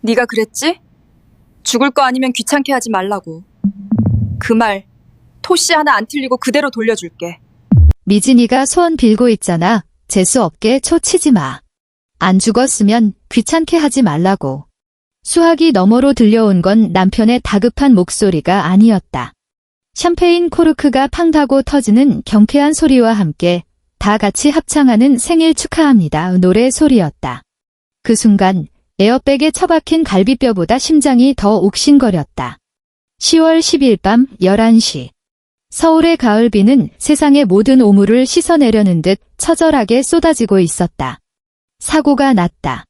네가 그랬지? 죽을 거 아니면 귀찮게 하지 말라고. 그 말 토씨 하나 안 틀리고 그대로 돌려줄게. 미진이가 소원 빌고 있잖아. 재수 없게 초치지 마. 안 죽었으면 귀찮게 하지 말라고. 수화기 너머로 들려온 건 남편의 다급한 목소리가 아니었다. 샴페인 코르크가 팡다고 터지는 경쾌한 소리와 함께 다 같이 합창하는 생일 축하합니다 노래 소리였다. 그 순간 에어백에 처박힌 갈비뼈보다 심장이 더 옥신거렸다. 10월 10일 밤 11시. 서울의 가을비는 세상의 모든 오물을 씻어내려는 듯 처절하게 쏟아지고 있었다. 사고가 났다.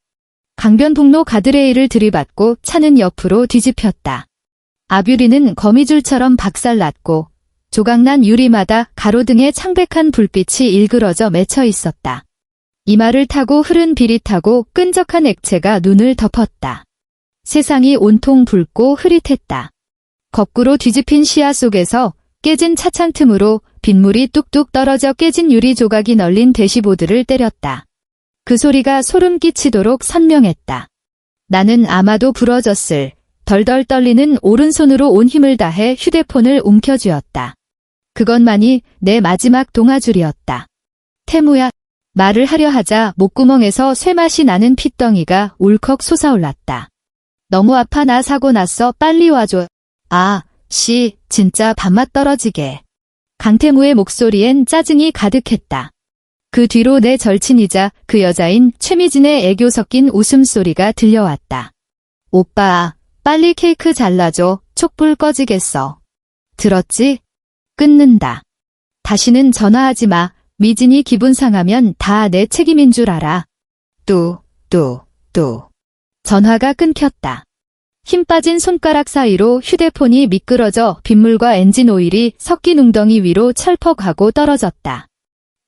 강변북로 가드레일을 들이받고 차는 옆으로 뒤집혔다. 아뷰리는 거미줄처럼 박살났고 조각난 유리마다 가로등에 창백한 불빛이 일그러져 맺혀 있었다. 이마를 타고 흐른 비릿하고 끈적한 액체가 눈을 덮었다. 세상이 온통 붉고 흐릿했다. 거꾸로 뒤집힌 시야 속에서 깨진 차창 틈으로 빗물이 뚝뚝 떨어져 깨진 유리 조각이 널린 대시보드를 때렸다. 그 소리가 소름 끼치도록 선명했다. 나는 아마도 부러졌을 덜덜 떨리는 오른손으로 온 힘을 다해 휴대폰을 움켜쥐었다. 그것만이 내 마지막 동아줄이었다. 태무야, 말을 하려 하자 목구멍에서 쇠맛이 나는 핏덩이가 울컥 솟아올랐다. 너무 아파. 나 사고 났어. 빨리 와줘. 아, 씨, 진짜 밥맛 떨어지게. 강태무의 목소리엔 짜증이 가득했다. 그 뒤로 내 절친이자 그 여자인 최미진의 애교 섞인 웃음소리가 들려왔다. 오빠, 빨리 케이크 잘라줘. 촛불 꺼지겠어. 들었지? 끊는다. 다시는 전화하지 마. 미진이 기분 상하면 다 내 책임인 줄 알아. 또. 전화가 끊겼다. 힘 빠진 손가락 사이로 휴대폰이 미끄러져 빗물과 엔진 오일이 섞인 웅덩이 위로 철퍽하고 떨어졌다.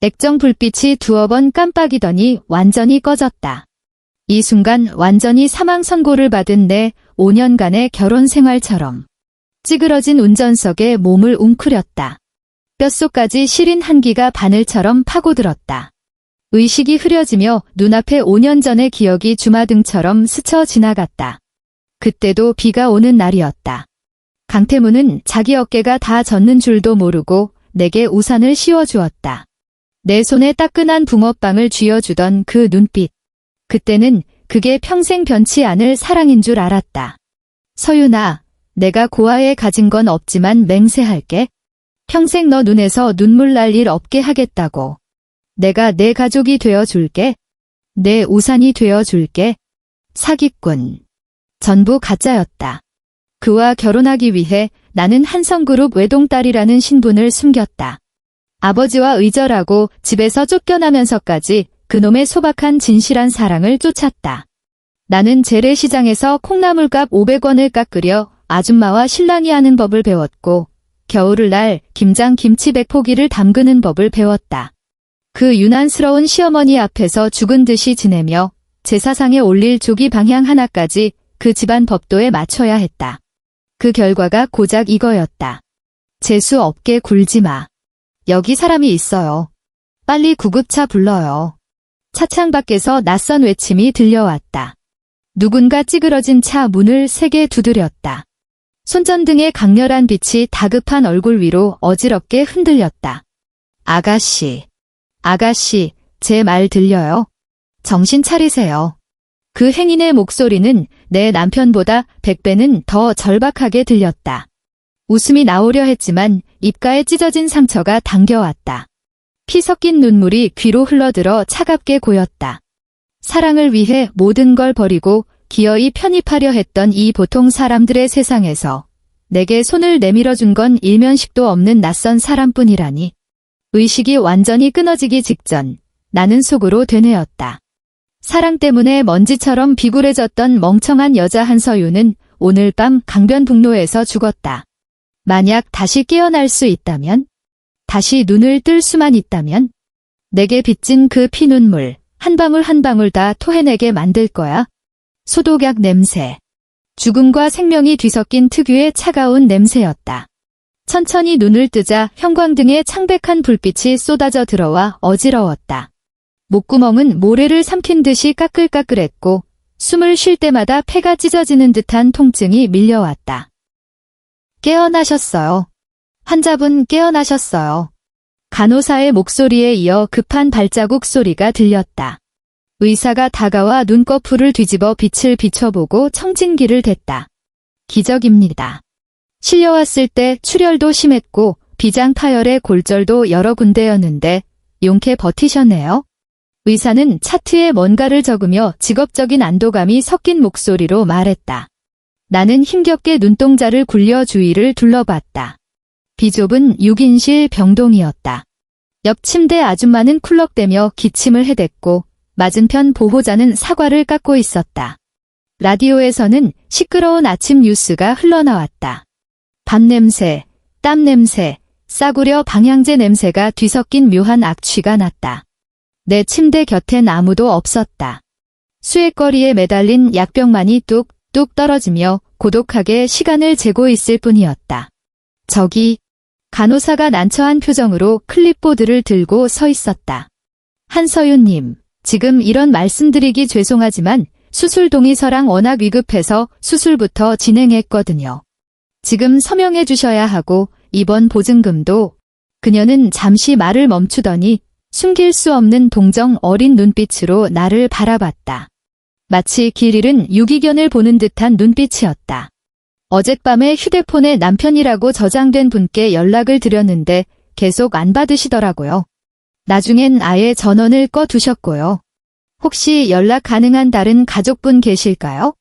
액정 불빛이 두어 번 깜빡이더니 완전히 꺼졌다. 이 순간 완전히 사망 선고를 받은 내 5년간의 결혼 생활처럼 찌그러진 운전석에 몸을 웅크렸다. 뼛속까지 시린 한기가 바늘처럼 파고들었다. 의식이 흐려지며 눈앞에 5년 전의 기억이 주마등처럼 스쳐 지나갔다. 그때도 비가 오는 날이었다. 강태무는 자기 어깨가 다 젖는 줄도 모르고 내게 우산을 씌워주었다. 내 손에 따끈한 붕어빵을 쥐어주던 그 눈빛. 그때는 그게 평생 변치 않을 사랑인 줄 알았다. 서윤아, 내가 고아에 가진 건 없지만 맹세할게. 평생 너 눈에서 눈물 날 일 없게 하겠다고. 내가 내 가족이 되어줄게. 내 우산이 되어줄게. 사기꾼. 전부 가짜였다. 그와 결혼하기 위해 나는 한성그룹 외동딸이라는 신분을 숨겼다. 아버지와 의절하고 집에서 쫓겨나면서까지 그놈의 소박한 진실한 사랑을 쫓았다. 나는 재래시장에서 콩나물값 500원을 깎으려 아줌마와 신랑이 하는 법을 배웠고 겨울날 김장 김치 100포기를 담그는 법을 배웠다. 그 유난스러운 시어머니 앞에서 죽은 듯이 지내며 제사상에 올릴 조기 방향 하나까지 그 집안 법도에 맞춰야 했다. 그 결과가 고작 이거였다. 재수 없게 굴지 마. 여기 사람이 있어요. 빨리 구급차 불러요. 차창 밖에서 낯선 외침이 들려왔다. 누군가 찌그러진 차 문을 세게 두드렸다. 손전등의 강렬한 빛이 다급한 얼굴 위로 어지럽게 흔들렸다. 아가씨, 제 말 들려요? 정신 차리세요. 그 행인의 목소리는 내 남편보다 100배는 더 절박하게 들렸다. 웃음이 나오려 했지만 입가에 찢어진 상처가 당겨왔다. 피 섞인 눈물이 귀로 흘러들어 차갑게 고였다. 사랑을 위해 모든 걸 버리고 기어이 편입하려 했던 이 보통 사람들의 세상에서 내게 손을 내밀어준 건 일면식도 없는 낯선 사람뿐이라니. 의식이 완전히 끊어지기 직전 나는 속으로 되뇌었다. 사랑 때문에 먼지처럼 비굴해졌던 멍청한 여자 한서유는 오늘 밤 강변북로에서 죽었다. 만약 다시 깨어날 수 있다면? 다시 눈을 뜰 수만 있다면? 내게 빚진 그 피눈물 한 방울 한 방울 다 토해내게 만들 거야. 소독약 냄새. 죽음과 생명이 뒤섞인 특유의 차가운 냄새였다. 천천히 눈을 뜨자 형광등에 창백한 불빛이 쏟아져 들어와 어지러웠다. 목구멍은 모래를 삼킨 듯이 까끌까끌했고 숨을 쉴 때마다 폐가 찢어지는 듯한 통증이 밀려왔다. 깨어나셨어요. 환자분 깨어나셨어요. 간호사의 목소리에 이어 급한 발자국 소리가 들렸다. 의사가 다가와 눈꺼풀을 뒤집어 빛을 비춰보고 청진기를 댔다. 기적입니다. 실려왔을 때 출혈도 심했고 비장파열의 골절도 여러 군데였는데 용케 버티셨네요. 의사는 차트에 뭔가를 적으며 직업적인 안도감이 섞인 목소리로 말했다. 나는 힘겹게 눈동자를 굴려 주위를 둘러봤다. 비좁은 6인실 병동이었다. 옆 침대 아줌마는 쿨럭대며 기침을 해댔고 맞은편 보호자는 사과를 깎고 있었다. 라디오에서는 시끄러운 아침 뉴스가 흘러나왔다. 밥 냄새, 땀 냄새, 싸구려 방향제 냄새가 뒤섞인 묘한 악취가 났다. 내 침대 곁엔 아무도 없었다. 수액거리에 매달린 약병만이 뚝뚝 떨어지며 고독하게 시간을 재고 있을 뿐이었다. 저기, 간호사가 난처한 표정으로 클립보드를 들고 서 있었다. 한서윤님, 지금 이런 말씀드리기 죄송하지만 수술 동의서랑 워낙 위급해서 수술부터 진행했거든요. 지금 서명해 주셔야 하고 입원 보증금도. 그녀는 잠시 말을 멈추더니 숨길 수 없는 동정 어린 눈빛으로 나를 바라봤다. 마치 길 잃은 유기견을 보는 듯한 눈빛이었다. 어젯밤에 휴대폰에 남편이라고 저장된 분께 연락을 드렸는데 계속 안 받으시더라고요. 나중엔 아예 전원을 꺼두셨고요. 혹시 연락 가능한 다른 가족분 계실까요?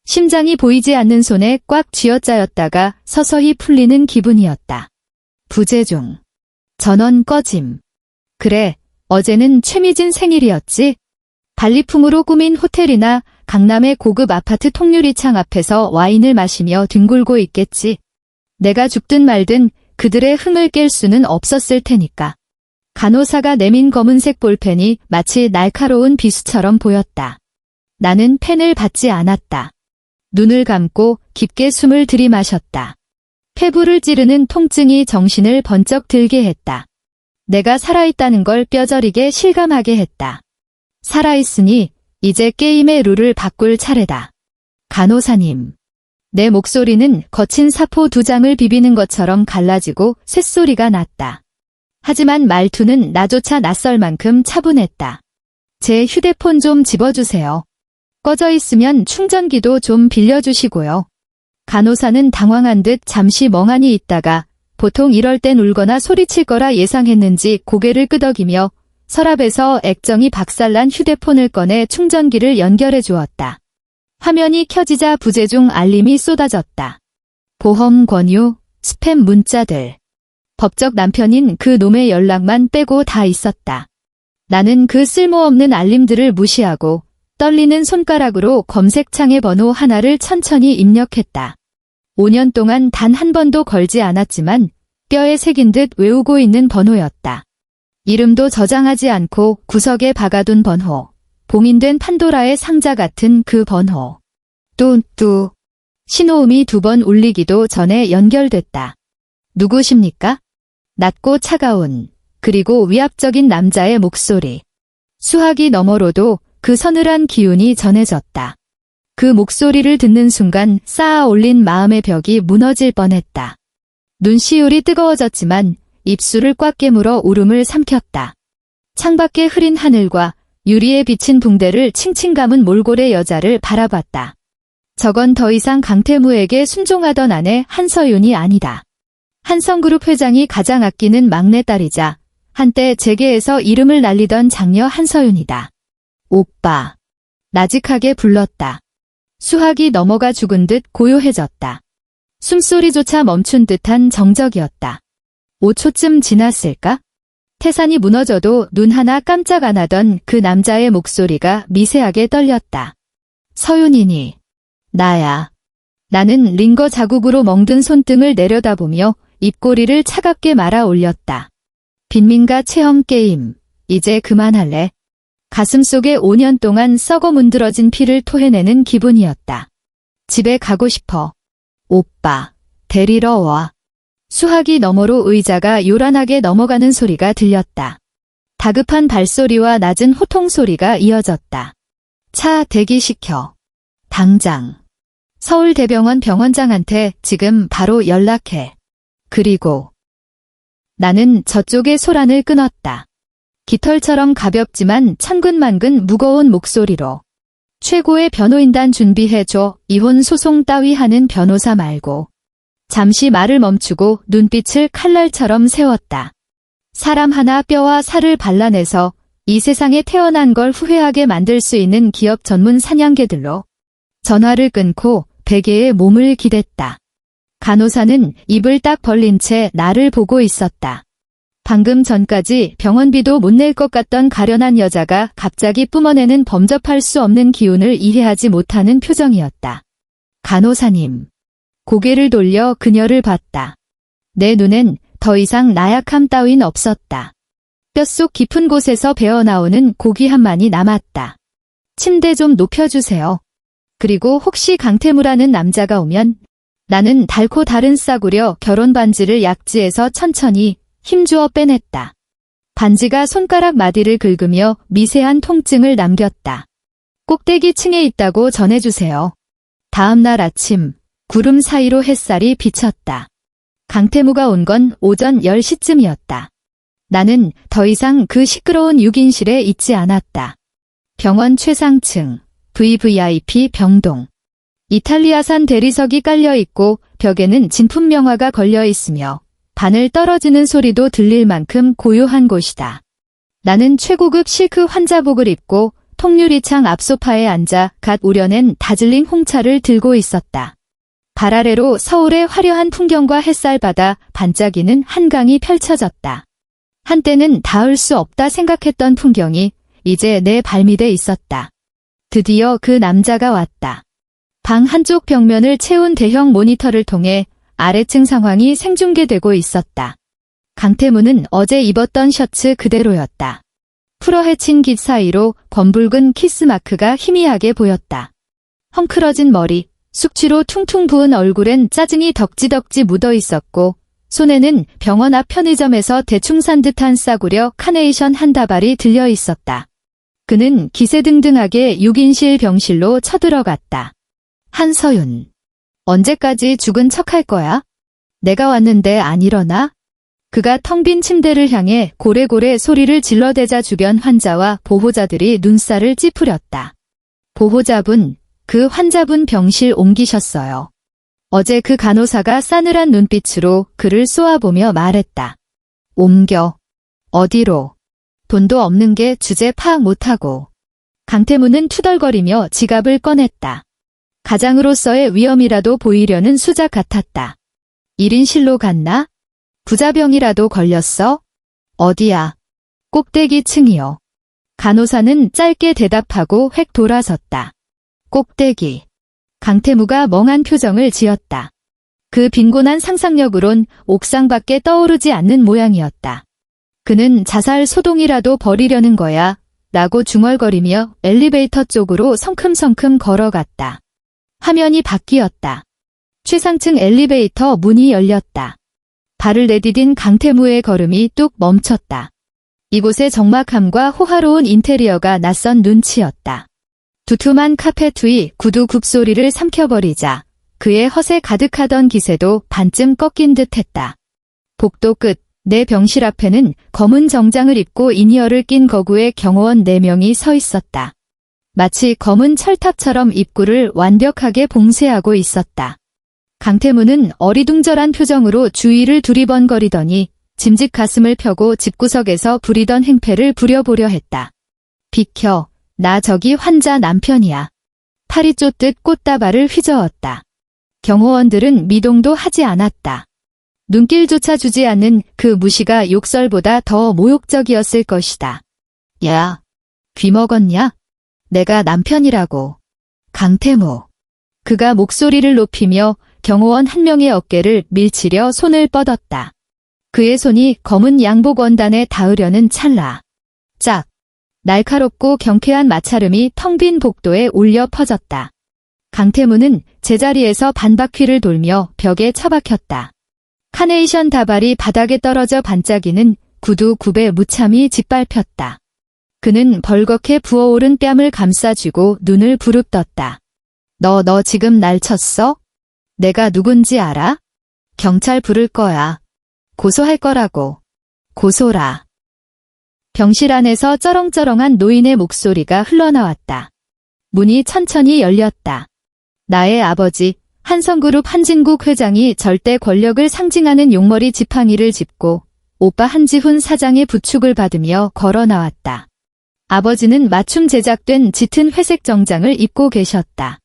심장이 보이지 않는 손에 꽉 쥐어짜였다가 서서히 풀리는 기분이었다. 부재중. 전원 꺼짐. 그래, 어제는 최미진 생일이었지? 반리품으로 꾸민 호텔이나 강남의 고급 아파트 통유리창 앞에서 와인을 마시며 뒹굴고 있겠지. 내가 죽든 말든 그들의 흥을 깰 수는 없었을 테니까. 간호사가 내민 검은색 볼펜이 마치 날카로운 비수처럼 보였다. 나는 펜을 받지 않았다. 눈을 감고 깊게 숨을 들이마셨다. 폐부를 찌르는 통증이 정신을 번쩍 들게 했다. 내가 살아있다는 걸 뼈저리게 실감하게 했다. 살아있으니 이제 게임의 룰을 바꿀 차례다. 간호사님. 내 목소리는 거친 사포 2장을 비비는 것처럼 갈라지고 쇳소리가 났다. 하지만 말투는 나조차 낯설 만큼 차분했다. 제 휴대폰 좀 집어주세요. 꺼져 있으면 충전기도 좀 빌려주시고요. 간호사는 당황한 듯 잠시 멍하니 있다가 보통 이럴 땐 울거나 소리칠 거라 예상했는지 고개를 끄덕이며 서랍에서 액정이 박살난 휴대폰을 꺼내 충전기를 연결해 주었다. 화면이 켜지자 부재중 알림이 쏟아졌다. 보험 권유, 스팸 문자들. 법적 남편인 그 놈의 연락만 빼고 다 있었다. 나는 그 쓸모없는 알림들을 무시하고 떨리는 손가락으로 검색창의 번호 하나를 천천히 입력했다. 5년 동안 단 한 번도 걸지 않았지만 뼈에 새긴 듯 외우고 있는 번호였다. 이름도 저장하지 않고 구석에 박아둔 번호. 봉인된 판도라의 상자 같은 그 번호. 뚜뚜. 신호음이 2번 울리기도 전에 연결됐다. 누구십니까? 낮고 차가운, 그리고 위압적인 남자의 목소리. 수화기 너머로도 그 서늘한 기운이 전해졌다. 그 목소리를 듣는 순간 쌓아 올린 마음의 벽이 무너질 뻔했다. 눈시울이 뜨거워졌지만 입술을 꽉 깨물어 울음을 삼켰다. 창밖의 흐린 하늘과 유리에 비친 붕대를 칭칭 감은 몰골의 여자를 바라봤다. 저건 더 이상 강태무에게 순종하던 아내 한서윤이 아니다. 한성그룹 회장이 가장 아끼는 막내딸이자 한때 재계에서 이름을 날리던 장녀 한서윤이다. 오빠. 나직하게 불렀다. 수학이 넘어가 죽은 듯 고요해졌다. 숨소리조차 멈춘 듯한 정적이었다. 5초쯤 지났을까? 태산이 무너져도 눈 하나 깜짝 안 하던 그 남자의 목소리가 미세하게 떨렸다. 서윤이니. 나야. 나는 링거 자국으로 멍든 손등을 내려다보며 입꼬리를 차갑게 말아 올렸다. 빈민가 체험 게임. 이제 그만할래. 가슴속에 5년 동안 썩어 문드러진 피를 토해내는 기분이었다. 집에 가고 싶어. 오빠, 데리러 와. 수화기 너머로 의자가 요란하게 넘어가는 소리가 들렸다. 다급한 발소리와 낮은 호통 소리가 이어졌다. 차 대기시켜. 당장. 서울대병원 병원장한테 지금 바로 연락해. 그리고 나는 저쪽의 소란을 끊었다. 깃털처럼 가볍지만 천근만근 무거운 목소리로. 최고의 변호인단 준비해줘. 이혼 소송 따위 하는 변호사 말고. 잠시 말을 멈추고 눈빛을 칼날처럼 세웠다. 사람 하나 뼈와 살을 발라내서 이 세상에 태어난 걸 후회하게 만들 수 있는 기업 전문 사냥개들로. 전화를 끊고 베개에 몸을 기댔다. 간호사는 입을 딱 벌린 채 나를 보고 있었다. 방금 전까지 병원비도 못 낼 것 같던 가련한 여자가 갑자기 뿜어내는 범접할 수 없는 기운을 이해하지 못하는 표정이었다. 간호사님. 고개를 돌려 그녀를 봤다. 내 눈엔 더 이상 나약함 따윈 없었다. 뼛속 깊은 곳에서 배어나오는 고귀함만이 남았다. 침대 좀 높여주세요. 그리고 혹시 강태무라는 남자가 오면 나는 달고 다른 싸구려 결혼 반지를 약지에서 천천히 힘주어 빼냈다. 반지가 손가락 마디를 긁으며 미세한 통증을 남겼다. 꼭대기 층에 있다고 전해주세요. 다음 날 아침 구름 사이로 햇살이 비쳤다. 강태무가 온 건 오전 10시쯤이었다. 나는 더 이상 그 시끄러운 6인실에 있지 않았다. 병원 최상층 VVIP 병동. 이탈리아산 대리석이 깔려있고 벽에는 진품 명화가 걸려있으며 바늘 떨어지는 소리도 들릴 만큼 고요한 곳이다. 나는 최고급 실크 환자복을 입고 통유리창 앞소파에 앉아 갓 우려낸 다즐링 홍차를 들고 있었다. 발 아래로 서울의 화려한 풍경과 햇살바다 반짝이는 한강이 펼쳐졌다. 한때는 닿을 수 없다 생각했던 풍경이 이제 내 발밑에 있었다. 드디어 그 남자가 왔다. 방 한쪽 벽면을 채운 대형 모니터를 통해 아래층 상황이 생중계되고 있었다. 강태무는 어제 입었던 셔츠 그대로였다. 풀어헤친 깃 사이로 검붉은 키스마크가 희미하게 보였다. 헝클어진 머리, 숙취로 퉁퉁 부은 얼굴엔 짜증이 덕지덕지 묻어 있었고 손에는 병원 앞 편의점에서 대충 산 듯한 싸구려 카네이션 한 다발이 들려 있었다. 그는 기세등등하게 6인실 병실로 쳐들어갔다. 한서윤. 언제까지 죽은 척할 거야? 내가 왔는데 안 일어나? 그가 텅 빈 침대를 향해 고래고래 소리를 질러대자 주변 환자와 보호자들이 눈살을 찌푸렸다. 보호자분, 그 환자분 병실 옮기셨어요. 어제 그 간호사가 싸늘한 눈빛으로 그를 쏘아보며 말했다. 옮겨. 어디로? 돈도 없는 게 주제 파악 못하고. 강태무는 투덜거리며 지갑을 꺼냈다. 가장으로서의 위험이라도 보이려는 수작 같았다. 1인실로 갔나? 부자병이라도 걸렸어? 어디야? 꼭대기 층이요. 간호사는 짧게 대답하고 획 돌아섰다. 꼭대기. 강태무가 멍한 표정을 지었다. 그 빈곤한 상상력으론 옥상밖에 떠오르지 않는 모양이었다. 그는 자살 소동이라도 벌이려는 거야 라고 중얼거리며 엘리베이터 쪽으로 성큼성큼 걸어갔다. 화면이 바뀌었다. 최상층 엘리베이터 문이 열렸다. 발을 내디딘 강태무의 걸음이 뚝 멈췄다. 이곳의 적막함과 호화로운 인테리어가 낯선 눈치였다. 두툼한 카페트 위 구두 굽소리를 삼켜버리자 그의 헛에 가득하던 기세도 반쯤 꺾인 듯했다. 복도 끝 내 병실 앞에는 검은 정장을 입고 이니어를 낀 거구의 경호원 4명이 서 있었다. 마치 검은 철탑처럼 입구를 완벽하게 봉쇄하고 있었다. 강태무는 어리둥절한 표정으로 주위를 두리번거리더니 짐짓 가슴을 펴고 집구석에서 부리던 행패를 부려보려 했다. 비켜, 나 저기 환자 남편이야. 팔이 쫓듯 꽃다발을 휘저었다. 경호원들은 미동도 하지 않았다. 눈길조차 주지 않는 그 무시가 욕설보다 더 모욕적이었을 것이다. 야, 귀 먹었냐? 내가 남편이라고. 강태무. 그가 목소리를 높이며 경호원 한 명의 어깨를 밀치려 손을 뻗었다. 그의 손이 검은 양복 원단에 닿으려는 찰나. 짝. 날카롭고 경쾌한 마찰음이 텅 빈 복도에 울려 퍼졌다. 강태무는 제자리에서 반바퀴를 돌며 벽에 처박혔다. 카네이션 다발이 바닥에 떨어져 반짝이는 구두 굽에 무참히 짓밟혔다. 그는 벌겋게 부어오른 뺨을 감싸쥐고 눈을 부릅떴다. 너 지금 날 쳤어? 내가 누군지 알아? 경찰 부를 거야. 고소할 거라고. 고소라. 병실 안에서 쩌렁쩌렁한 노인의 목소리가 흘러나왔다. 문이 천천히 열렸다. 나의 아버지, 한성그룹 한진국 회장이 절대 권력을 상징하는 용머리 지팡이를 짚고 오빠 한지훈 사장의 부축을 받으며 걸어 나왔다. 아버지는 맞춤 제작된 짙은 회색 정장을 입고 계셨다.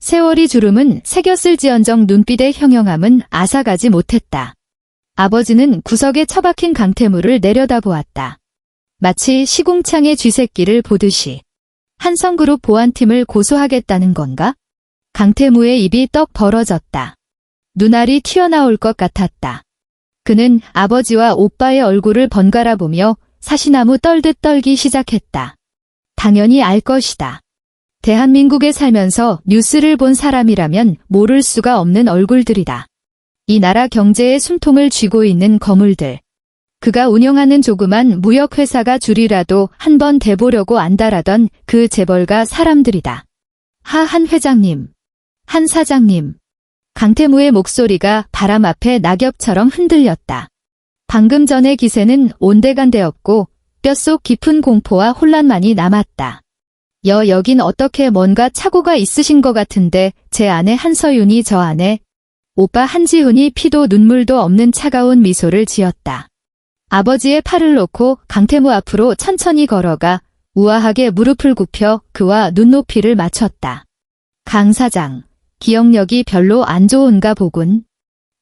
세월이 주름은 새겼을지언정 눈빛의 형형함은 앗아가지 못했다. 아버지는 구석에 처박힌 강태무를 내려다보았다. 마치 시궁창의 쥐새끼를 보듯이. 한성그룹 보안팀을 고소하겠다는 건가? 강태무의 입이 떡 벌어졌다. 눈알이 튀어나올 것 같았다. 그는 아버지와 오빠의 얼굴을 번갈아 보며 사시나무 떨듯 떨기 시작했다. 당연히 알 것이다. 대한민국에 살면서 뉴스를 본 사람이라면 모를 수가 없는 얼굴들이다. 이 나라 경제의 숨통을 쥐고 있는 거물들. 그가 운영하는 조그만 무역회사가 줄이라도 한번 대보려고 안달하던 그 재벌가 사람들이다. 한 회장님. 한 사장님. 강태무의 목소리가 바람 앞에 낙엽처럼 흔들렸다. 방금 전의 기세는 온데간데없고 뼛속 깊은 공포와 혼란만이 남았다. 여긴 어떻게 뭔가 착오가 있으신 것 같은데 제 아내 한서윤이 저 안에. 오빠 한지훈이 피도 눈물도 없는 차가운 미소를 지었다. 아버지의 팔을 놓고 강태무 앞으로 천천히 걸어가 우아하게 무릎을 굽혀 그와 눈높이를 맞췄다. 강 사장, 기억력이 별로 안 좋은가 보군.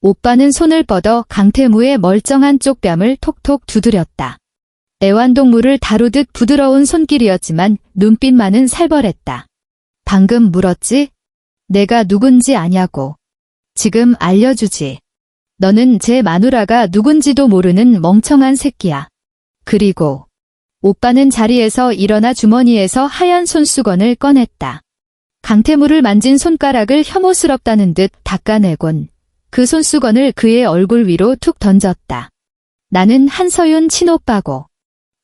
오빠는 손을 뻗어 강태무의 멀쩡한 쪽뺨을 톡톡 두드렸다. 애완동물을 다루듯 부드러운 손길이었지만 눈빛만은 살벌했다. 방금 물었지? 내가 누군지 아냐고. 지금 알려주지. 너는 제 마누라가 누군지도 모르는 멍청한 새끼야. 그리고 오빠는 자리에서 일어나 주머니에서 하얀 손수건을 꺼냈다. 강태무를 만진 손가락을 혐오스럽다는 듯 닦아내곤 그 손수건을 그의 얼굴 위로 툭 던졌다. 나는 한서윤 친오빠고.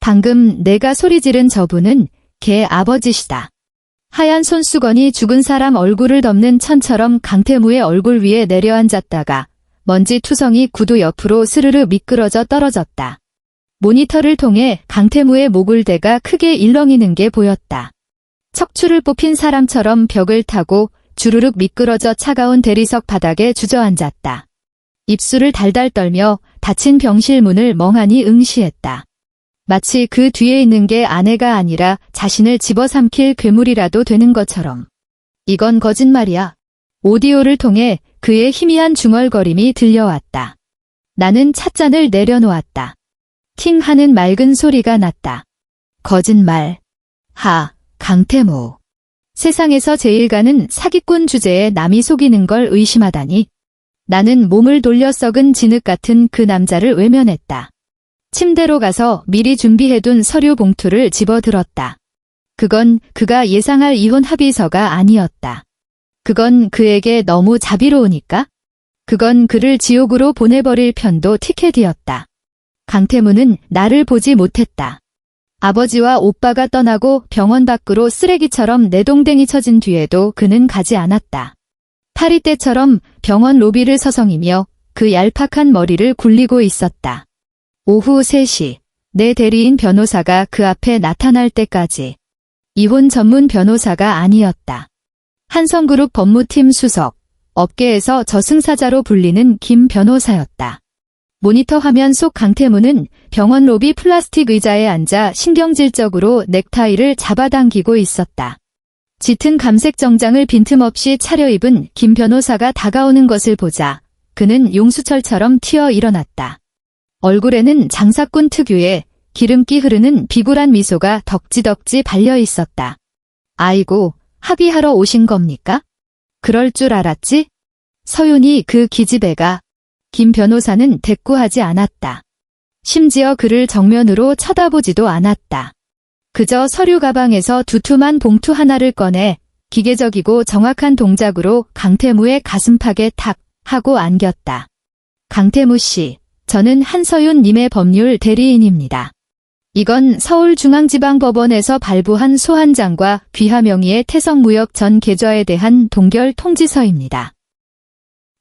방금 내가 소리 지른 저분은 걔 아버지시다. 하얀 손수건이 죽은 사람 얼굴을 덮는 천처럼 강태무의 얼굴 위에 내려앉았다가 먼지 투성이 구두 옆으로 스르르 미끄러져 떨어졌다. 모니터를 통해 강태무의 목을대가 크게 일렁이는 게 보였다. 척추를 뽑힌 사람처럼 벽을 타고 주르륵 미끄러져 차가운 대리석 바닥에 주저앉았다. 입술을 달달 떨며 닫힌 병실 문을 멍하니 응시했다. 마치 그 뒤에 있는 게 아내가 아니라 자신을 집어삼킬 괴물이라도 되는 것처럼. 이건 거짓말이야. 오디오를 통해 그의 희미한 중얼거림이 들려왔다. 나는 찻잔을 내려놓았다. 팅 하는 맑은 소리가 났다. 거짓말. 강태무. 세상에서 제일 가는 사기꾼 주제에 남이 속이는 걸 의심하다니. 나는 몸을 돌려 썩은 진흙 같은 그 남자를 외면했다. 침대로 가서 미리 준비해둔 서류 봉투를 집어들었다. 그건 그가 예상할 이혼 합의서가 아니었다. 그건 그에게 너무 자비로우니까? 그건 그를 지옥으로 보내버릴 편도 티켓이었다. 강태무는 나를 보지 못했다. 아버지와 오빠가 떠나고 병원 밖으로 쓰레기처럼 내동댕이 쳐진 뒤에도 그는 가지 않았다. 파리 때처럼 병원 로비를 서성이며 그 얄팍한 머리를 굴리고 있었다. 오후 3시, 내 대리인 변호사가 그 앞에 나타날 때까지. 이혼 전문 변호사가 아니었다. 한성그룹 법무팀 수석, 업계에서 저승사자로 불리는 김 변호사였다. 모니터 화면 속 강태무는 병원 로비 플라스틱 의자에 앉아 신경질적으로 넥타이를 잡아당기고 있었다. 짙은 감색 정장을 빈틈없이 차려입은 김 변호사가 다가오는 것을 보자 그는 용수철처럼 튀어 일어났다. 얼굴에는 장사꾼 특유의 기름기 흐르는 비굴한 미소가 덕지덕지 발려 있었다. 아이고, 합의하러 오신 겁니까? 그럴 줄 알았지? 서윤이 그 기집애가. 김 변호사는 대꾸하지 않았다. 심지어 그를 정면으로 쳐다보지도 않았다. 그저 서류 가방에서 두툼한 봉투 하나를 꺼내 기계적이고 정확한 동작으로 강태무의 가슴팍에 탁 하고 안겼다. 강태무 씨, 저는 한서윤 님의 법률 대리인입니다. 이건 서울중앙지방법원에서 발부한 소한장과 귀하 명의의 태성무역 전 계좌에 대한 동결 통지서입니다.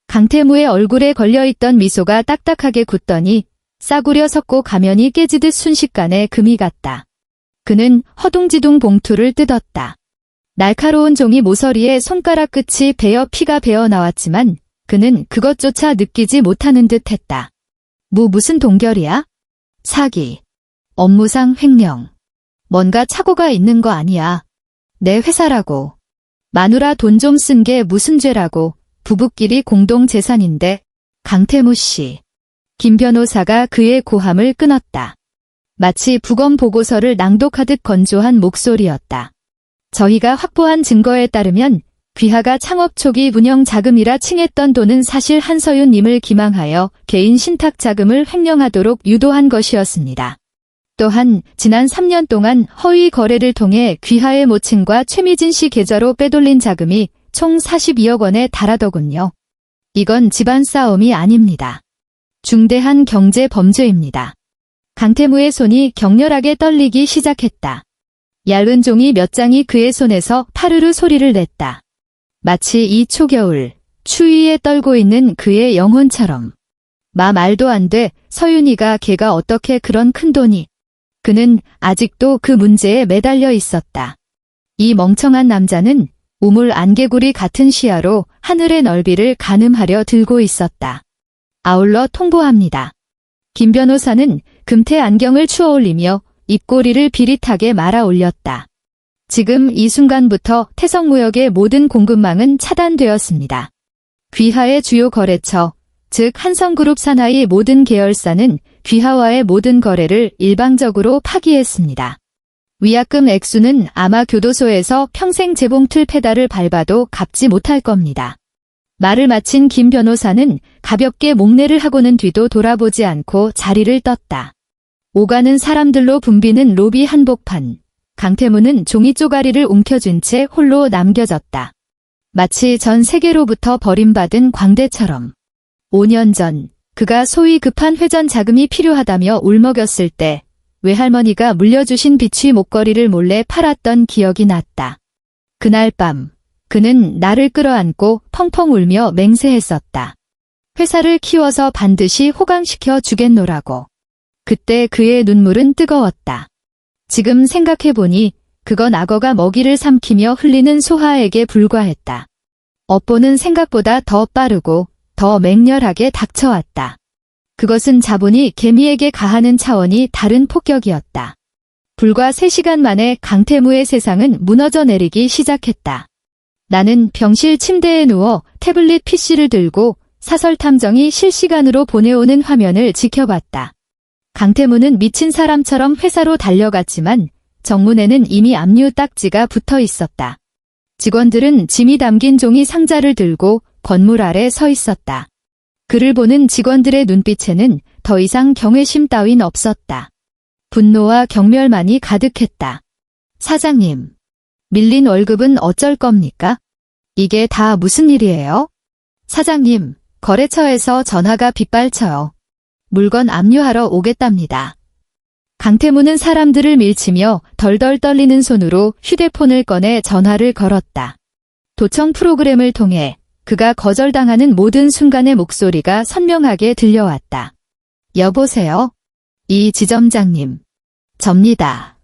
강태무의 얼굴에 걸려있던 미소가 딱딱하게 굳더니 싸구려 섞고 가면이 깨지듯 순식간에 금이 갔다. 그는 허둥지둥 봉투를 뜯었다. 날카로운 종이 모서리에 손가락 끝이 베어 피가 배어 나왔지만 그는 그것조차 느끼지 못하는 듯 했다. 무슨 동결이야? 사기. 업무상 횡령. 뭔가 착오가 있는 거 아니야. 내 회사라고. 마누라 돈 좀 쓴 게 무슨 죄라고. 부부끼리 공동 재산인데. 강태무 씨. 김 변호사가 그의 고함을 끊었다. 마치 부검 보고서를 낭독하듯 건조한 목소리였다. 저희가 확보한 증거에 따르면 귀하가 창업 초기 운영 자금이라 칭했던 돈은 사실 한서윤님을 기망하여 개인 신탁 자금을 횡령하도록 유도한 것이었습니다. 또한 지난 3년 동안 허위 거래를 통해 귀하의 모친과 최미진 씨 계좌로 빼돌린 자금이 총 42억 원에 달하더군요. 이건 집안 싸움이 아닙니다. 중대한 경제 범죄입니다. 강태무의 손이 격렬하게 떨리기 시작했다. 얇은 종이 몇 장이 그의 손에서 파르르 소리를 냈다. 마치 이 초겨울, 추위에 떨고 있는 그의 영혼처럼. 말도 안 돼, 서윤이가 걔가 어떻게 그런 큰돈이. 그는 아직도 그 문제에 매달려 있었다. 이 멍청한 남자는 우물 안개구리 같은 시야로 하늘의 넓이를 가늠하려 들고 있었다. 아울러 통보합니다. 김 변호사는 금태 안경을 추어올리며 입꼬리를 비릿하게 말아 올렸다. 지금 이 순간부터 태성무역의 모든 공급망은 차단되었습니다. 귀하의 주요 거래처, 즉 한성그룹 산하의 모든 계열사는 귀하와의 모든 거래를 일방적으로 파기했습니다. 위약금 액수는 아마 교도소에서 평생 재봉틀 페달을 밟아도 갚지 못할 겁니다. 말을 마친 김 변호사는 가볍게 목례를 하고는 뒤도 돌아보지 않고 자리를 떴다. 오가는 사람들로 붐비는 로비 한복판. 강태무는 종이 쪼가리를 움켜쥔 채 홀로 남겨졌다. 마치 전 세계로부터 버림받은 광대처럼. 5년 전 그가 소위 급한 회전 자금이 필요하다며 울먹였을 때 외할머니가 물려주신 비취 목걸이를 몰래 팔았던 기억이 났다. 그날 밤 그는 나를 끌어안고 펑펑 울며 맹세했었다. 회사를 키워서 반드시 호강시켜 주겠노라고. 그때 그의 눈물은 뜨거웠다. 지금 생각해보니 그건 악어가 먹이를 삼키며 흘리는 소화에게 불과했다. 업보는 생각보다 더 빠르고 더 맹렬하게 닥쳐왔다. 그것은 자본이 개미에게 가하는 차원이 다른 폭격이었다. 불과 3시간 만에 강태무의 세상은 무너져 내리기 시작했다. 나는 병실 침대에 누워 태블릿 PC를 들고 사설 탐정이 실시간으로 보내오는 화면을 지켜봤다. 강태무는 미친 사람처럼 회사로 달려갔지만 정문에는 이미 압류 딱지가 붙어 있었다. 직원들은 짐이 담긴 종이 상자를 들고 건물 아래 서 있었다. 그를 보는 직원들의 눈빛에는 더 이상 경외심 따윈 없었다. 분노와 경멸만이 가득했다. 사장님, 밀린 월급은 어쩔 겁니까? 이게 다 무슨 일이에요? 사장님, 거래처에서 전화가 빗발쳐요. 물건 압류하러 오겠답니다. 강태무는 사람들을 밀치며 덜덜 떨리는 손으로 휴대폰을 꺼내 전화를 걸었다. 도청 프로그램을 통해 그가 거절당하는 모든 순간의 목소리가 선명하게 들려왔다. 여보세요? 이 지점장님. 접니다.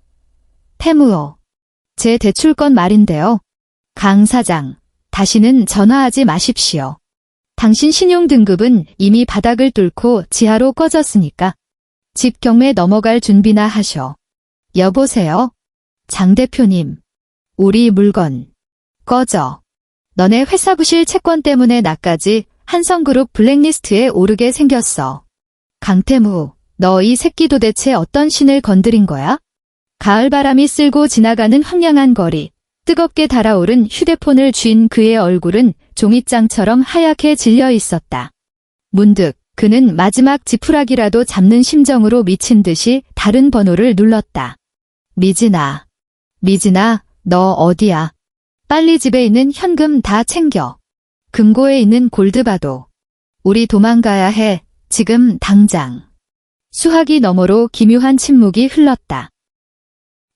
태무호. 제 대출건 말인데요. 강 사장, 다시는 전화하지 마십시오. 당신 신용등급은 이미 바닥을 뚫고 지하로 꺼졌으니까 집 경매 넘어갈 준비나 하셔. 여보세요? 장 대표님. 우리 물건. 꺼져. 너네 회사 부실 채권 때문에 나까지 한성그룹 블랙리스트에 오르게 생겼어. 강태무, 너 이 새끼 도대체 어떤 신을 건드린 거야? 가을바람이 쓸고 지나가는 황량한 거리, 뜨겁게 달아오른 휴대폰을 쥔 그의 얼굴은 종이장처럼 하얗게 질려 있었다. 문득 그는 마지막 지푸라기라도 잡는 심정으로 미친 듯이 다른 번호를 눌렀다. 미진아. 미진아, 너 어디야? 빨리 집에 있는 현금 다 챙겨. 금고에 있는 골드바도. 우리 도망가야 해. 지금 당장. 수화기 너머로 기묘한 침묵이 흘렀다.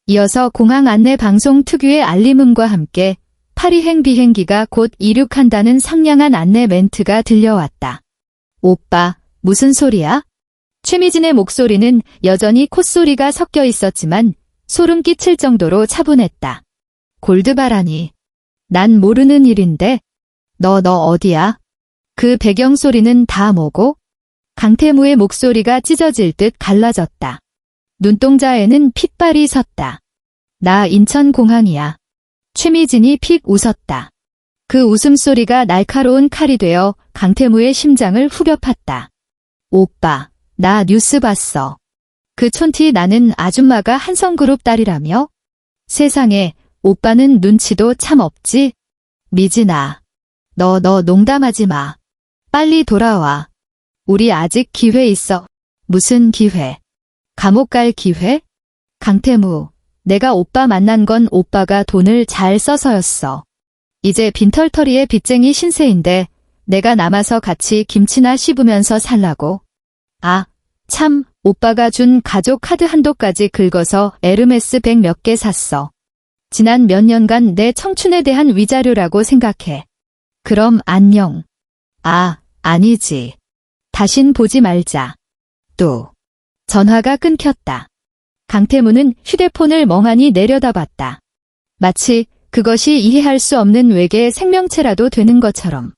이어서 공항 안내 방송 특유의 알림음과 함께 파리행 비행기가 곧 이륙한다는 상냥한 안내 멘트가 들려왔다. 오빠, 무슨 소리야? 최미진의 목소리는 여전히 콧소리가 섞여 있었지만 소름 끼칠 정도로 차분했다. 골드바라니. 난 모르는 일인데. 너 어디야? 그 배경 소리는 다 뭐고? 강태무의 목소리가 찢어질 듯 갈라졌다. 눈동자에는 핏발이 섰다. 나 인천공항이야. 최미진이 픽 웃었다. 그 웃음소리가 날카로운 칼이 되어 강태무의 심장을 후벼 팠다. 오빠, 나 뉴스 봤어. 그 촌티 나는 아줌마가 한성그룹 딸이라며? 세상에, 오빠는 눈치도 참 없지? 미진아, 너 농담하지 마. 빨리 돌아와. 우리 아직 기회 있어. 무슨 기회? 감옥 갈 기회? 강태무, 내가 오빠 만난 건 오빠가 돈을 잘 써서였어. 이제 빈털터리의 빚쟁이 신세인데 내가 남아서 같이 김치나 씹으면서 살라고. 아, 참, 오빠가 준 가족 카드 한도까지 긁어서 에르메스 백 몇 개 샀어. 지난 몇 년간 내 청춘에 대한 위자료라고 생각해. 그럼 안녕. 아, 아니지. 다신 보지 말자. 또. 전화가 끊겼다. 강태무는 휴대폰을 멍하니 내려다봤다. 마치 그것이 이해할 수 없는 외계 생명체라도 되는 것처럼.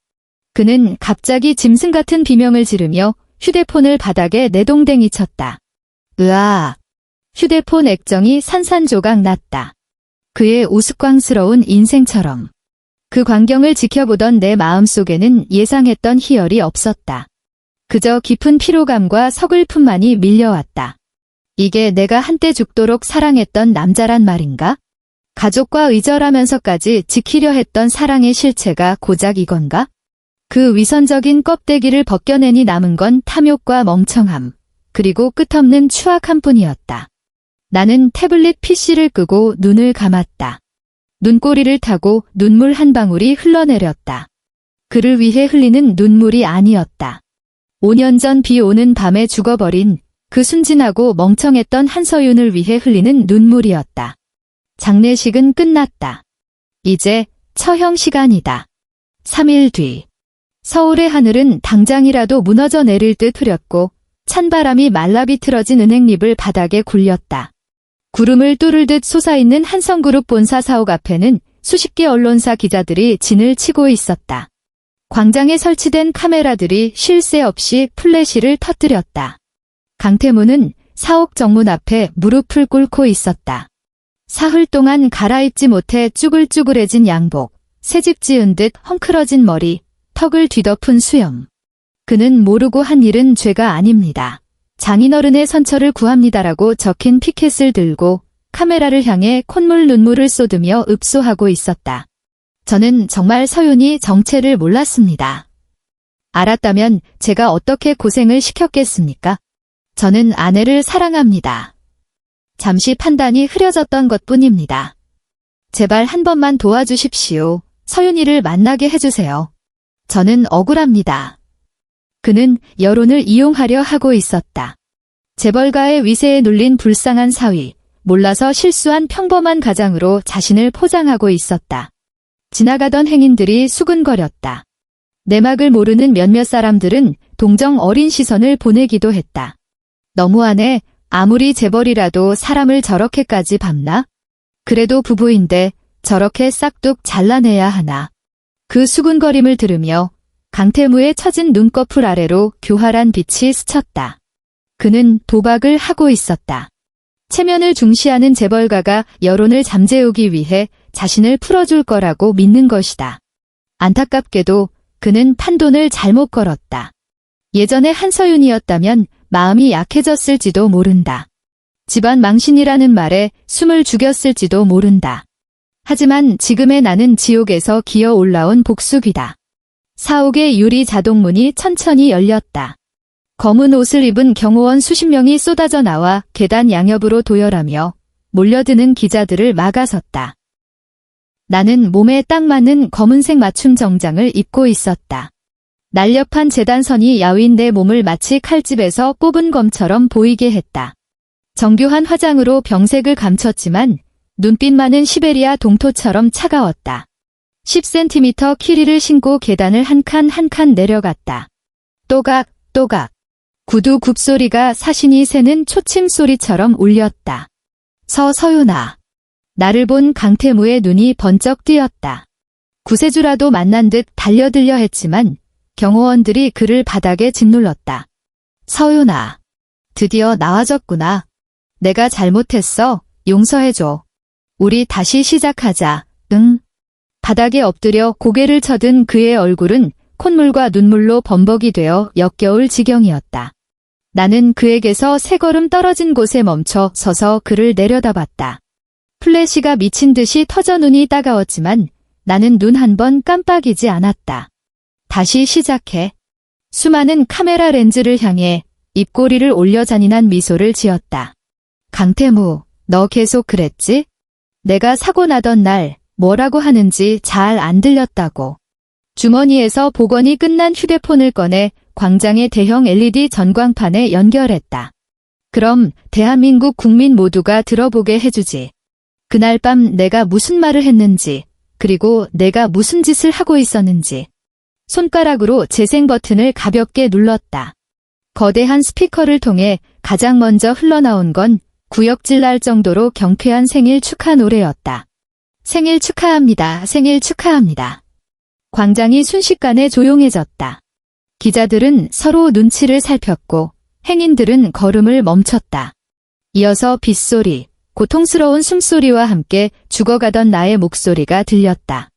그는 갑자기 짐승 같은 비명을 지르며 휴대폰을 바닥에 내동댕이 쳤다. 으아. 휴대폰 액정이 산산조각 났다. 그의 우스꽝스러운 인생처럼. 그 광경을 지켜보던 내 마음속에는 예상했던 희열이 없었다. 그저 깊은 피로감과 서글픔만이 밀려왔다. 이게 내가 한때 죽도록 사랑했던 남자란 말인가? 가족과 의절하면서까지 지키려 했던 사랑의 실체가 고작 이건가? 그 위선적인 껍데기를 벗겨내니 남은 건 탐욕과 멍청함, 그리고 끝없는 추악함 뿐이었다. 나는 태블릿 PC를 끄고 눈을 감았다. 눈꼬리를 타고 눈물 한 방울이 흘러내렸다. 그를 위해 흘리는 눈물이 아니었다. 5년 전 비 오는 밤에 죽어버린 그 순진하고 멍청했던 한서윤을 위해 흘리는 눈물이었다. 장례식은 끝났다. 이제 처형 시간이다. 3일 뒤. 서울의 하늘은 당장이라도 무너져 내릴 듯 흐렸고 찬바람이 말라비틀어진 은행잎을 바닥에 굴렸다. 구름을 뚫을 듯 솟아있는 한성그룹 본사 사옥 앞에는 수십 개 언론사 기자들이 진을 치고 있었다. 광장에 설치된 카메라들이 쉴 새 없이 플래시를 터뜨렸다. 강태무는 사옥 정문 앞에 무릎을 꿇고 있었다. 사흘 동안 갈아입지 못해 쭈글쭈글해진 양복, 새집 지은 듯 헝클어진 머리, 턱을 뒤덮은 수염. 그는 모르고 한 일은 죄가 아닙니다. 장인어른의 선처를 구합니다라고 적힌 피켓을 들고 카메라를 향해 콧물 눈물을 쏟으며 읍소하고 있었다. 저는 정말 서윤이 정체를 몰랐습니다. 알았다면 제가 어떻게 고생을 시켰겠습니까? 저는 아내를 사랑합니다. 잠시 판단이 흐려졌던 것뿐입니다. 제발 한 번만 도와주십시오. 서윤이를 만나게 해주세요. 저는 억울합니다. 그는 여론을 이용하려 하고 있었다. 재벌가의 위세에 눌린 불쌍한 사위, 몰라서 실수한 평범한 가장으로 자신을 포장하고 있었다. 지나가던 행인들이 수근거렸다. 내막을 모르는 몇몇 사람들은 동정 어린 시선을 보내기도 했다. 너무하네. 아무리 재벌이라도 사람을 저렇게까지 밟나? 그래도 부부인데 저렇게 싹둑 잘라내야 하나. 그 수군거림을 들으며 강태무의 처진 눈꺼풀 아래로 교활한 빛이 스쳤다. 그는 도박을 하고 있었다. 체면을 중시하는 재벌가가 여론을 잠재우기 위해 자신을 풀어줄 거라고 믿는 것이다. 안타깝게도 그는 판돈을 잘못 걸었다. 예전에 한서윤이었다면 마음이 약해졌을지도 모른다. 집안 망신이라는 말에 숨을 죽였을지도 모른다. 하지만 지금의 나는 지옥에서 기어 올라온 복수귀다. 사옥의 유리 자동문이 천천히 열렸다. 검은 옷을 입은 경호원 수십 명이 쏟아져 나와 계단 양옆으로 도열하며 몰려드는 기자들을 막아섰다. 나는 몸에 딱 맞는 검은색 맞춤 정장을 입고 있었다. 날렵한 재단선이 야윈 내 몸을 마치 칼집에서 뽑은 검처럼 보이게 했다. 정교한 화장으로 병색을 감췄지만 눈빛만은 시베리아 동토처럼 차가웠다. 10cm 키리를 신고 계단을 한 칸 한 칸 내려갔다. 또각, 또각. 구두 굽소리가 사신이 새는 초침 소리처럼 울렸다. 서윤아. 나를 본 강태무의 눈이 번쩍 뜨였다. 구세주라도 만난 듯 달려들려 했지만 경호원들이 그를 바닥에 짓눌렀다. 서윤아. 드디어 나와줬구나. 내가 잘못했어. 용서해줘. 우리 다시 시작하자. 응. 바닥에 엎드려 고개를 쳐든 그의 얼굴은 콧물과 눈물로 범벅이 되어 역겨울 지경이었다. 나는 그에게서 세 걸음 떨어진 곳에 멈춰 서서 그를 내려다봤다. 플래시가 미친 듯이 터져 눈이 따가웠지만 나는 눈 한 번 깜빡이지 않았다. 다시 시작해. 수많은 카메라 렌즈를 향해 입꼬리를 올려 잔인한 미소를 지었다. 강태무, 너 계속 그랬지? 내가 사고 나던 날 뭐라고 하는지 잘 안 들렸다고. 주머니에서 복원이 끝난 휴대폰을 꺼내 광장의 대형 LED 전광판에 연결했다. 그럼 대한민국 국민 모두가 들어보게 해주지. 그날 밤 내가 무슨 말을 했는지, 그리고 내가 무슨 짓을 하고 있었는지. 손가락으로 재생 버튼을 가볍게 눌렀다. 거대한 스피커를 통해 가장 먼저 흘러나온 건 구역질 날 정도로 경쾌한 생일 축하 노래였다. 생일 축하합니다. 생일 축하합니다. 광장이 순식간에 조용해졌다. 기자들은 서로 눈치를 살폈고 행인들은 걸음을 멈췄다. 이어서 빗소리, 고통스러운 숨소리와 함께 죽어가던 나의 목소리가 들렸다.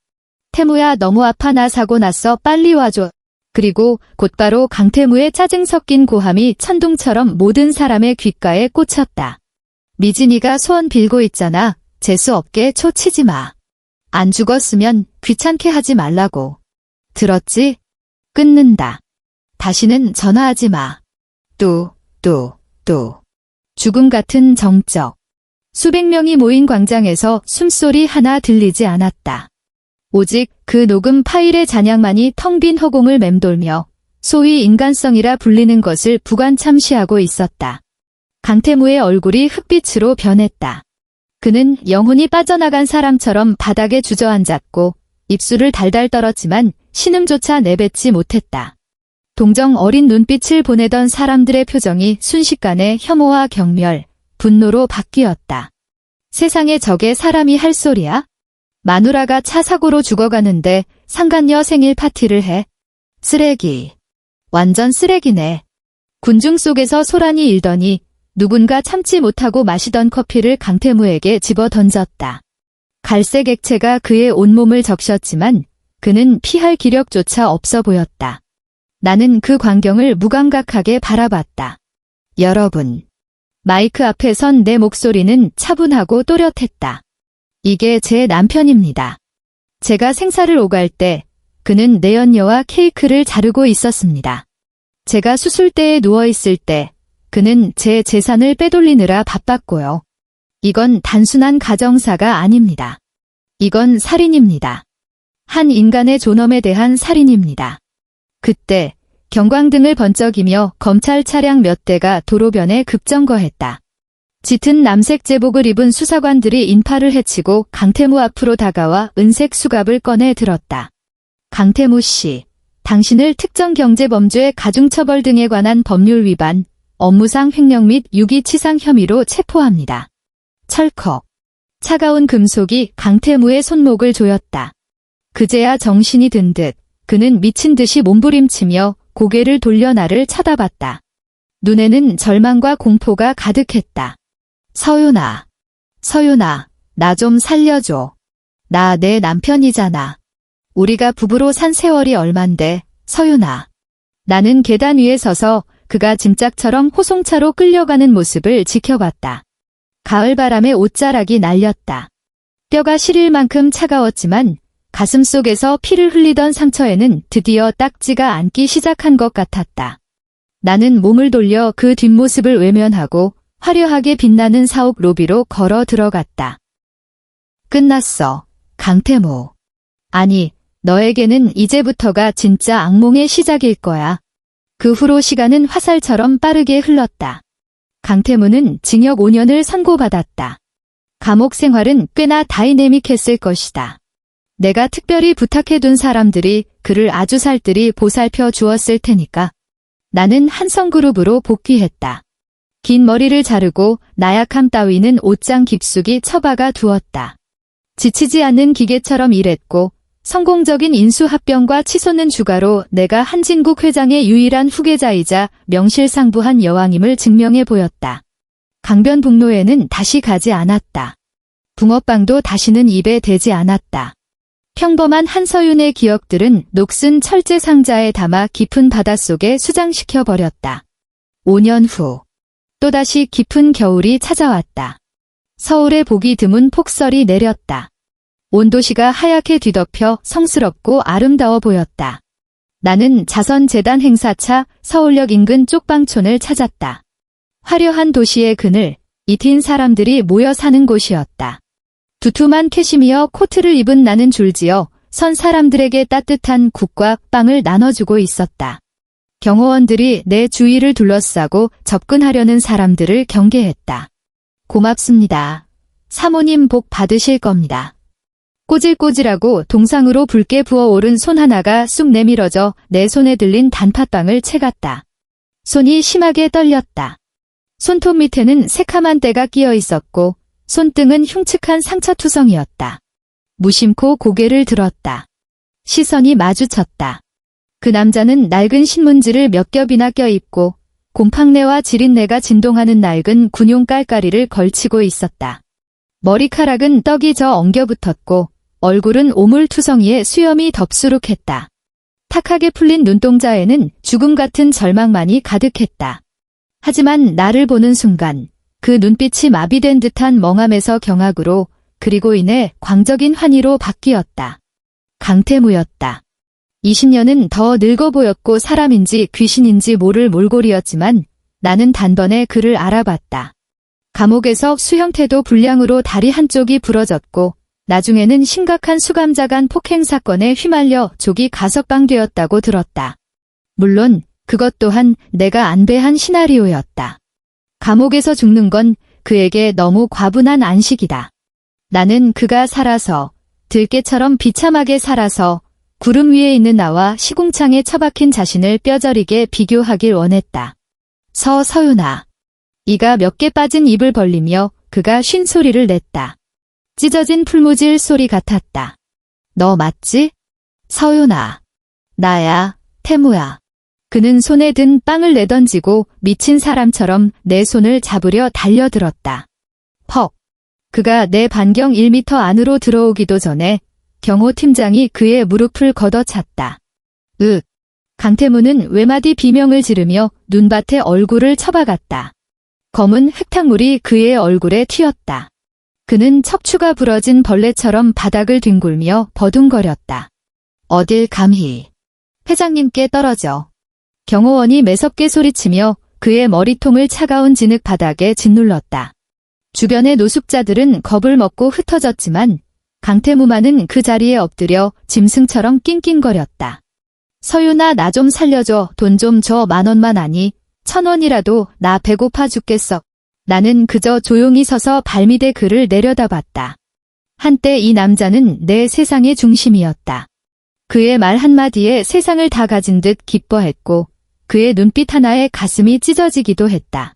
태무야, 너무 아파. 나 사고 났어. 빨리 와줘. 그리고 곧바로 강태무의 짜증 섞인 고함이 천둥처럼 모든 사람의 귓가에 꽂혔다. 미진이가 소원 빌고 있잖아. 재수 없게 초 치지 마. 안 죽었으면 귀찮게 하지 말라고. 들었지? 끊는다. 다시는 전화하지 마. 또. 죽음 같은 정적. 수백 명이 모인 광장에서 숨소리 하나 들리지 않았다. 오직 그 녹음 파일의 잔향만이 텅 빈 허공을 맴돌며 소위 인간성이라 불리는 것을 부관참시하고 있었다. 강태무의 얼굴이 흑빛으로 변했다. 그는 영혼이 빠져나간 사람처럼 바닥에 주저앉았고 입술을 달달 떨었지만 신음조차 내뱉지 못했다. 동정 어린 눈빛을 보내던 사람들의 표정이 순식간에 혐오와 경멸, 분노로 바뀌었다. 세상에 저게 사람이 할 소리야? 마누라가 차 사고로 죽어가는데 상간녀 생일 파티를 해. 쓰레기. 완전 쓰레기네. 군중 속에서 소란이 일더니 누군가 참지 못하고 마시던 커피를 강태무에게 집어 던졌다. 갈색 액체가 그의 온몸을 적셨지만 그는 피할 기력조차 없어 보였다. 나는 그 광경을 무감각하게 바라봤다. 여러분. 마이크 앞에 선 내 목소리는 차분하고 또렷했다. 이게 제 남편입니다. 제가 생사를 오갈 때 그는 내연녀와 케이크를 자르고 있었습니다. 제가 수술대에 누워있을 때 그는 제 재산을 빼돌리느라 바빴고요. 이건 단순한 가정사가 아닙니다. 이건 살인입니다. 한 인간의 존엄에 대한 살인입니다. 그때 경광등을 번쩍이며 검찰 차량 몇 대가 도로변에 급정거했다. 짙은 남색 제복을 입은 수사관들이 인파를 해치고 강태무 앞으로 다가와 은색 수갑을 꺼내 들었다. 강태무 씨, 당신을 특정경제범죄 가중처벌 등에 관한 법률 위반, 업무상 횡령 및 유기치상 혐의로 체포합니다. 철컥. 차가운 금속이 강태무의 손목을 조였다. 그제야 정신이 든 듯 그는 미친 듯이 몸부림치며 고개를 돌려 나를 쳐다봤다. 눈에는 절망과 공포가 가득했다. 서윤아, 나 좀 살려줘. 나 내 남편이잖아. 우리가 부부로 산 세월이 얼만데, 서윤아. 나는 계단 위에 서서 그가 짐짝처럼 호송차로 끌려가는 모습을 지켜봤다. 가을바람에 옷자락이 날렸다. 뼈가 시릴 만큼 차가웠지만 가슴 속에서 피를 흘리던 상처에는 드디어 딱지가 앉기 시작한 것 같았다. 나는 몸을 돌려 그 뒷모습을 외면하고 화려하게 빛나는 사옥 로비로 걸어 들어갔다. 끝났어, 강태무. 아니, 너에게는 이제부터가 진짜 악몽의 시작일 거야. 그 후로 시간은 화살처럼 빠르게 흘렀다. 강태무는 징역 5년을 선고받았다. 감옥 생활은 꽤나 다이내믹했을 것이다. 내가 특별히 부탁해둔 사람들이 그를 아주 살뜰히 보살펴 주었을 테니까. 나는 한성그룹으로 복귀했다. 긴 머리를 자르고 나약함 따위는 옷장 깊숙이 처박아 두었다. 지치지 않는 기계처럼 일했고 성공적인 인수합병과 치솟는 주가로 내가 한진국 회장의 유일한 후계자이자 명실상부한 여왕임을 증명해 보였다. 강변북로에는 다시 가지 않았다. 붕어빵도 다시는 입에 대지 않았다. 평범한 한서윤의 기억들은 녹슨 철제 상자에 담아 깊은 바닷속에 수장시켜 버렸다. 5년 후 또다시 깊은 겨울이 찾아왔다. 서울의 보기 드문 폭설이 내렸다. 온 도시가 하얗게 뒤덮여 성스럽고 아름다워 보였다. 나는 자선재단 행사차 서울역 인근 쪽방촌을 찾았다. 화려한 도시의 그늘, 이틴 사람들이 모여 사는 곳이었다. 두툼한 캐시미어 코트를 입은 나는 줄지어 선 사람들에게 따뜻한 국과 빵을 나눠주고 있었다. 경호원들이 내 주위를 둘러싸고 접근하려는 사람들을 경계했다. 고맙습니다. 사모님 복 받으실 겁니다. 꼬질꼬질하고 동상으로 붉게 부어오른 손 하나가 쑥 내밀어져 내 손에 들린 단팥빵을 채갔다. 손이 심하게 떨렸다. 손톱 밑에는 새카만 때가 끼어 있었고 손등은 흉측한 상처투성이었다. 무심코 고개를 들었다. 시선이 마주쳤다. 그 남자는 낡은 신문지를 몇 겹이나 껴입고 곰팡내와 지린내가 진동하는 낡은 군용 깔깔이를 걸치고 있었다. 머리카락은 떡이 져 엉겨붙었고 얼굴은 오물투성이에 수염이 덥수룩했다. 탁하게 풀린 눈동자에는 죽음 같은 절망만이 가득했다. 하지만 나를 보는 순간 그 눈빛이 마비된 듯한 멍함에서 경악으로 그리고 이내 광적인 환희로 바뀌었다. 강태무였다. 20년은 더 늙어 보였고 사람인지 귀신인지 모를 몰골이었지만 나는 단번에 그를 알아봤다. 감옥에서 수형태도 불량으로 다리 한쪽이 부러졌고 나중에는 심각한 수감자간 폭행 사건에 휘말려 족이 가석방되었다고 들었다. 물론 그것 또한 내가 안배한 시나리오였다. 감옥에서 죽는 건 그에게 너무 과분한 안식이다. 나는 그가 살아서 들깨처럼 비참하게 살아서 구름 위에 있는 나와 시궁창에 처박힌 자신을 뼈저리게 비교하길 원했다. 서윤아. 이가 몇 개 빠진 입을 벌리며 그가 쉰 소리를 냈다. 찢어진 풀무질 소리 같았다. 너 맞지? 서윤아. 나야, 태무야. 그는 손에 든 빵을 내던지고 미친 사람처럼 내 손을 잡으려 달려들었다. 퍽. 그가 내 반경 1미터 안으로 들어오기도 전에 경호팀장이 그의 무릎을 걷어찼다. 강태무는 외마디 비명을 지르며 눈밭에 얼굴을 쳐박았다. 검은 흙탕물이 그의 얼굴에 튀었다. 그는 척추가 부러진 벌레처럼 바닥을 뒹굴며 버둥거렸다. 어딜 감히. 회장님께 떨어져. 경호원이 매섭게 소리치며 그의 머리통을 차가운 진흙 바닥에 짓눌렀다. 주변의 노숙자들은 겁을 먹고 흩어졌지만 강태무만은 그 자리에 엎드려 짐승처럼 낑낑거렸다. 서윤아 나 좀 살려줘. 돈 좀 줘. 10,000원만 아니 1,000원이라도 나 배고파 죽겠어. 나는 그저 조용히 서서 발밑에 그를 내려다봤다. 한때 이 남자는 내 세상의 중심이었다. 그의 말 한마디에 세상을 다 가진 듯 기뻐했고 그의 눈빛 하나에 가슴이 찢어지기도 했다.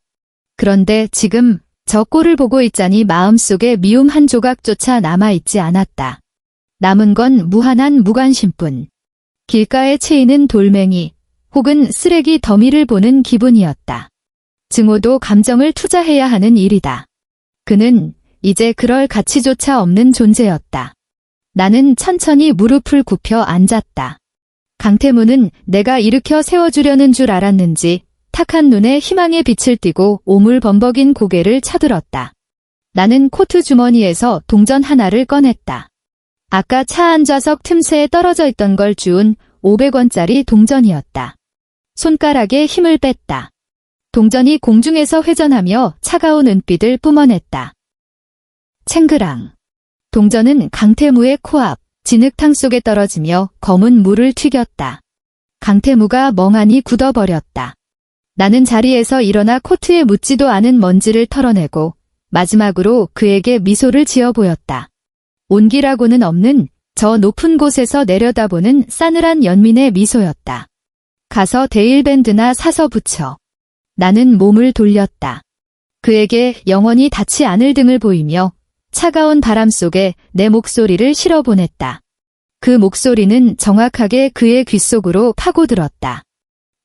그런데 지금 저 꼴을 보고 있자니 마음속에 미움 한 조각조차 남아있지 않았다. 남은 건 무한한 무관심뿐. 길가에 채이는 돌멩이 혹은 쓰레기 더미를 보는 기분이었다. 증오도 감정을 투자해야 하는 일이다. 그는 이제 그럴 가치조차 없는 존재였다. 나는 천천히 무릎을 굽혀 앉았다. 강태무는 내가 일으켜 세워주려는 줄 알았는지 탁한 눈에 희망의 빛을 띠고 오물범벅인 고개를 쳐들었다. 나는 코트 주머니에서 동전 하나를 꺼냈다. 아까 차 안좌석 틈새에 떨어져 있던 걸 주운 500원짜리 동전이었다. 손가락에 힘을 뺐다. 동전이 공중에서 회전하며 차가운 은빛을 뿜어냈다. 챙그랑. 동전은 강태무의 코앞, 진흙탕 속에 떨어지며 검은 물을 튀겼다. 강태무가 멍하니 굳어버렸다. 나는 자리에서 일어나 코트에 묻지도 않은 먼지를 털어내고 마지막으로 그에게 미소를 지어 보였다. 온기라고는 없는 저 높은 곳에서 내려다보는 싸늘한 연민의 미소였다. 가서 데일밴드나 사서 붙여. 나는 몸을 돌렸다. 그에게 영원히 닿지 않을 등을 보이며 차가운 바람 속에 내 목소리를 실어보냈다. 그 목소리는 정확하게 그의 귓속으로 파고들었다.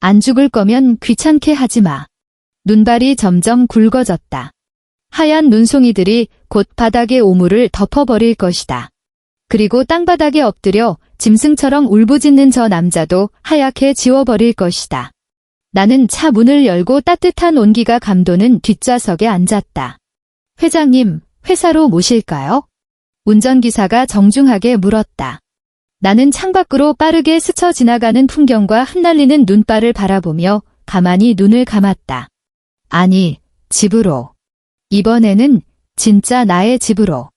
안 죽을 거면 귀찮게 하지 마. 눈발이 점점 굵어졌다. 하얀 눈송이들이 곧 바닥의 오물을 덮어버릴 것이다. 그리고 땅바닥에 엎드려 짐승처럼 울부짖는 저 남자도 하얗게 지워버릴 것이다. 나는 차 문을 열고 따뜻한 온기가 감도는 뒷좌석에 앉았다. 회장님, 회사로 모실까요? 운전기사가 정중하게 물었다. 나는 창밖으로 빠르게 스쳐 지나가는 풍경과 흩날리는 눈발을 바라보며 가만히 눈을 감았다. 아니, 집으로. 이번에는 진짜 나의 집으로.